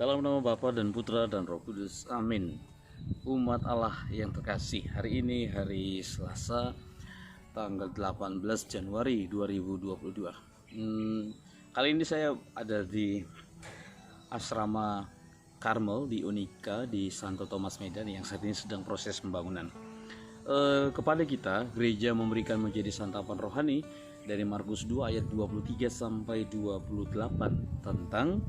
Dalam nama Bapa dan Putra dan Roh Kudus, amin. Umat Allah yang terkasih, hari ini hari Selasa tanggal 18 Januari 2022. Kali ini saya ada di asrama Karmel di Unika di Santo Thomas Medan yang saat ini sedang proses pembangunan. Kepada kita, gereja memberikan menjadi santapan rohani dari Markus 2 ayat 23 sampai 28 tentang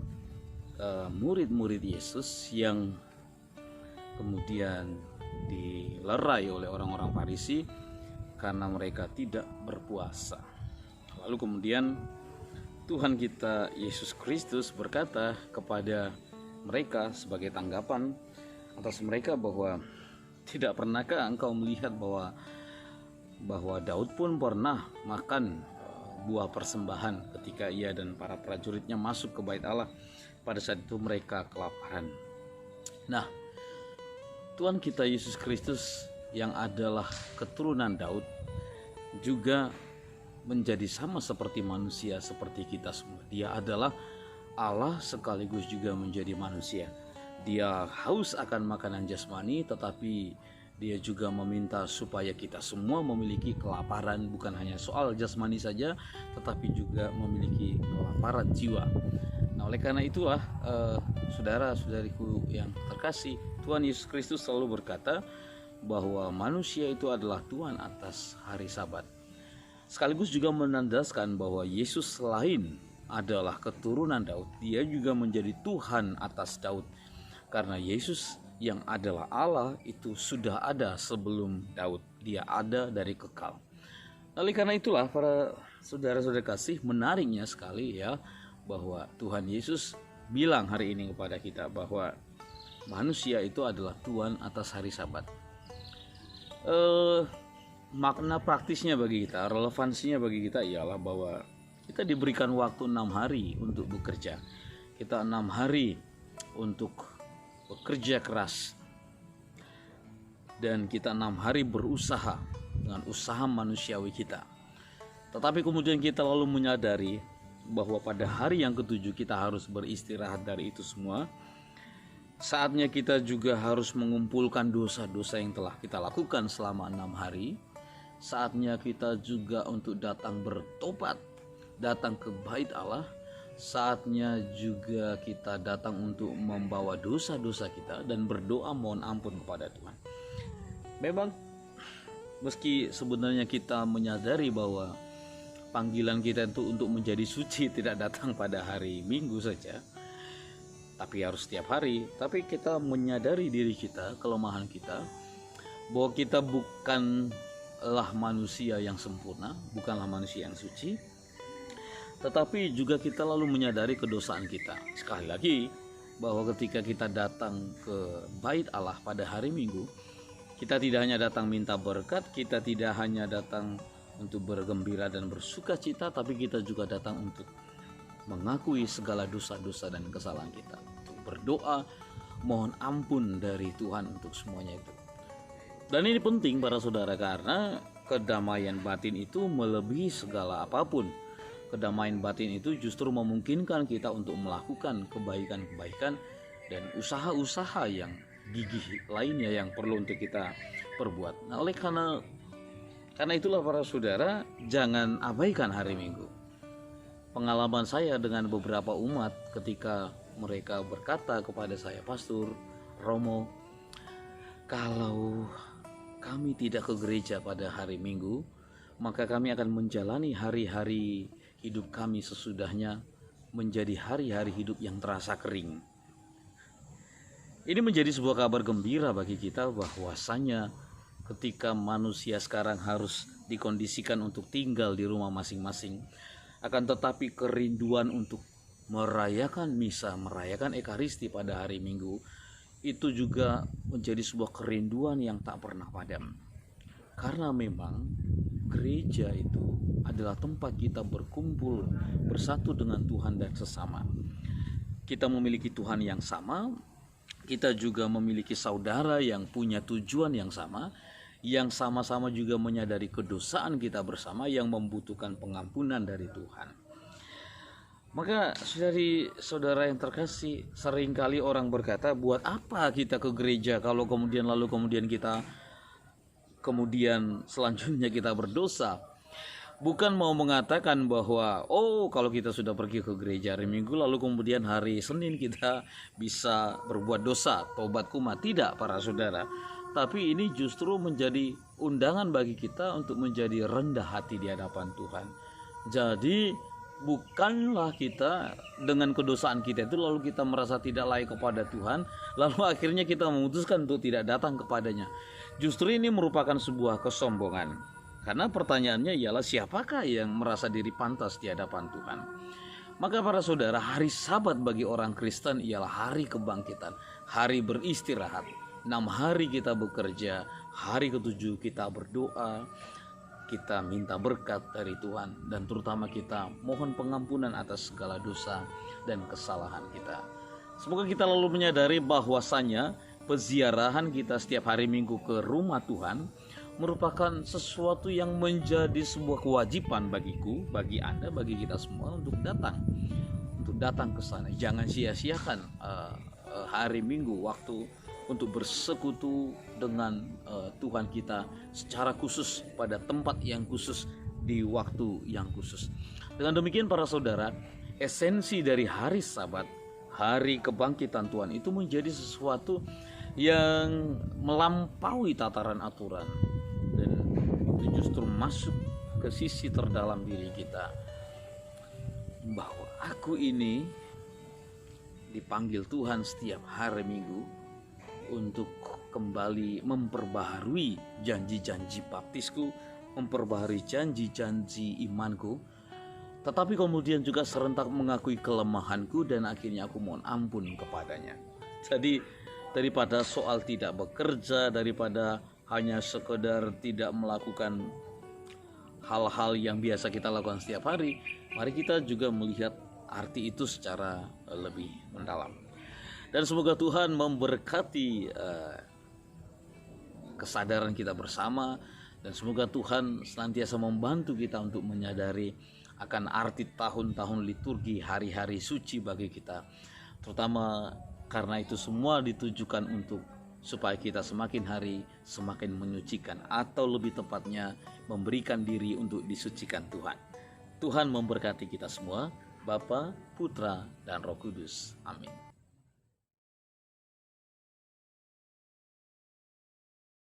murid-murid Yesus yang kemudian dilerai oleh orang-orang Farisi karena mereka tidak berpuasa. Lalu kemudian Tuhan kita Yesus Kristus berkata kepada mereka sebagai tanggapan atas mereka bahwa tidak pernahkah engkau melihat bahwa Daud pun pernah makan buah persembahan ketika ia dan para prajuritnya masuk ke bait Allah. Pada saat itu mereka kelaparan. Nah, Tuhan kita Yesus Kristus yang adalah keturunan Daud juga menjadi sama seperti manusia, seperti kita semua. Dia adalah Allah sekaligus juga menjadi manusia. Dia haus akan makanan jasmani, tetapi dia juga meminta supaya kita semua memiliki kelaparan, bukan hanya soal jasmani saja, tetapi juga memiliki kelaparan jiwa. Nah, oleh karena itulah saudara-saudariku yang terkasih, Tuhan Yesus Kristus selalu berkata bahwa manusia itu adalah Tuhan atas hari Sabat. Sekaligus juga menandaskan bahwa Yesus selain adalah keturunan Daud, dia juga menjadi Tuhan atas Daud. Karena Yesus yang adalah Allah itu sudah ada sebelum Daud, dia ada dari kekal. Oleh karena itulah para saudara-saudara kasih, menariknya sekali ya bahwa Tuhan Yesus bilang hari ini kepada kita bahwa manusia itu adalah Tuhan atas hari Sabat. Makna praktisnya bagi kita, relevansinya bagi kita ialah bahwa kita diberikan waktu 6 hari untuk bekerja. Kita 6 hari untuk bekerja keras, dan kita 6 hari berusaha dengan usaha manusiawi kita. Tetapi kemudian kita lalu menyadari bahwa pada hari yang ketujuh kita harus beristirahat dari itu semua. Saatnya kita juga harus mengumpulkan dosa-dosa yang telah kita lakukan selama 6 hari. Saatnya kita juga untuk datang bertobat, datang ke bait Allah. Saatnya juga kita datang untuk membawa dosa-dosa kita dan berdoa mohon ampun kepada Tuhan. Memang meski sebenarnya kita menyadari bahwa panggilan kita itu untuk menjadi suci tidak datang pada hari Minggu saja, tapi harus setiap hari. Tapi kita menyadari diri kita, kelemahan kita, bahwa kita bukanlah manusia yang sempurna, bukanlah manusia yang suci, tetapi juga kita lalu menyadari kedosaan kita. Sekali lagi, bahwa ketika kita datang ke bait Allah pada hari Minggu, kita tidak hanya datang minta berkat, kita tidak hanya datang untuk bergembira dan bersuka cita, tapi kita juga datang untuk mengakui segala dosa-dosa dan kesalahan kita, untuk berdoa mohon ampun dari Tuhan untuk semuanya itu. Dan ini penting para saudara, karena kedamaian batin itu melebihi segala apapun. Kedamaian batin itu justru memungkinkan kita untuk melakukan kebaikan-kebaikan dan usaha-usaha yang gigih lainnya yang perlu untuk kita perbuat. Nah, oleh karena itulah para saudara, jangan abaikan hari Minggu. Pengalaman saya dengan beberapa umat ketika mereka berkata kepada saya, Pastor Romo, kalau kami tidak ke gereja pada hari Minggu, maka kami akan menjalani hari-hari hidup kami sesudahnya menjadi hari-hari hidup yang terasa kering. Ini menjadi sebuah kabar gembira bagi kita bahwasanya ketika manusia sekarang harus dikondisikan untuk tinggal di rumah masing-masing, akan tetapi kerinduan untuk merayakan misa, merayakan Ekaristi pada hari Minggu, itu juga menjadi sebuah kerinduan yang tak pernah padam. Karena memang gereja itu adalah tempat kita berkumpul bersatu dengan Tuhan dan sesama. Kita memiliki Tuhan yang sama, kita juga memiliki saudara yang punya tujuan yang sama, yang sama-sama juga menyadari kedosaan kita bersama, yang membutuhkan pengampunan dari Tuhan. Maka saudara yang terkasih, seringkali orang berkata, buat apa kita ke gereja kalau kemudian selanjutnya kita berdosa. Bukan mau mengatakan bahwa kalau kita sudah pergi ke gereja hari Minggu lalu kemudian hari Senin kita bisa berbuat dosa, tobat kumat. Tidak, para saudara. Tapi ini justru menjadi undangan bagi kita untuk menjadi rendah hati di hadapan Tuhan. Jadi bukanlah kita dengan kedosaan kita itu lalu kita merasa tidak layak kepada Tuhan, lalu akhirnya kita memutuskan untuk tidak datang kepadanya. Justru ini merupakan sebuah kesombongan. Karena pertanyaannya ialah siapakah yang merasa diri pantas di hadapan Tuhan? Maka para saudara, hari Sabat bagi orang Kristen ialah hari kebangkitan, hari beristirahat. 6 hari kita bekerja, hari ke-7 kita berdoa, kita minta berkat dari Tuhan, dan terutama kita mohon pengampunan atas segala dosa dan kesalahan kita. Semoga kita lalu menyadari bahwasanya peziarahan kita setiap hari Minggu ke rumah Tuhan merupakan sesuatu yang menjadi sebuah kewajiban bagiku, bagi Anda, bagi kita semua untuk datang ke sana. Jangan sia-siakan hari Minggu, waktu untuk bersekutu dengan Tuhan kita secara khusus pada tempat yang khusus di waktu yang khusus. Dengan demikian para saudara, esensi dari hari Sabat, hari kebangkitan Tuhan itu menjadi sesuatu yang melampaui tataran aturan, dan itu justru masuk ke sisi terdalam diri kita bahwa aku ini dipanggil Tuhan setiap hari Minggu untuk kembali memperbaharui janji-janji baptisku, memperbaharui janji-janji imanku, tetapi kemudian juga serentak mengakui kelemahanku dan akhirnya aku mohon ampun kepadanya. Jadi daripada soal tidak bekerja, daripada hanya sekedar tidak melakukan hal-hal yang biasa kita lakukan setiap hari, mari kita juga melihat arti itu secara lebih mendalam. Dan semoga Tuhan memberkati kesadaran kita bersama, dan semoga Tuhan senantiasa membantu kita untuk menyadari akan arti tahun-tahun liturgi, hari-hari suci bagi kita, terutama karena itu semua ditujukan untuk supaya kita semakin hari semakin menyucikan, atau lebih tepatnya memberikan diri untuk disucikan Tuhan. Tuhan memberkati kita semua, Bapa, Putra, dan Roh Kudus. Amin.